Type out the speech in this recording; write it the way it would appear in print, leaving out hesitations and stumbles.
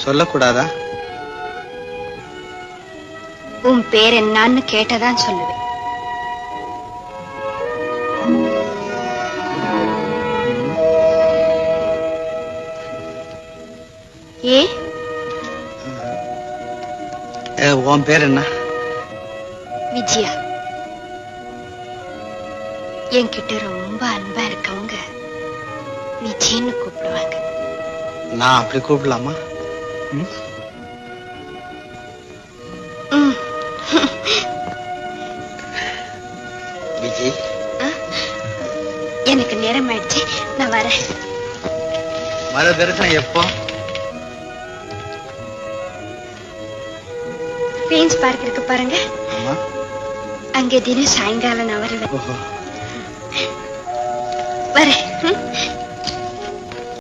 சொல்லக்கூடாதா? உன் பேர் என்னன்னு கேட்டதான் சொல்லுவேன். ஏ உன் பேர் என்ன? விஜயா. என்கிட்ட ரொம்ப அன்பா இருக்கவங்க விஜயன்னு கூப்பிடுவாங்க. நான் அப்படி கூப்பிடலாமா? விஜய், எனக்கு நேரம் ஆயிடுச்சு, நான் வரேன். மர தரிசனம் எப்போ? குயின்ஸ் பார்க் இருக்கு பாருங்க, அங்கே தினம் சாயங்காலம் நான் வருவேன். வரேன்.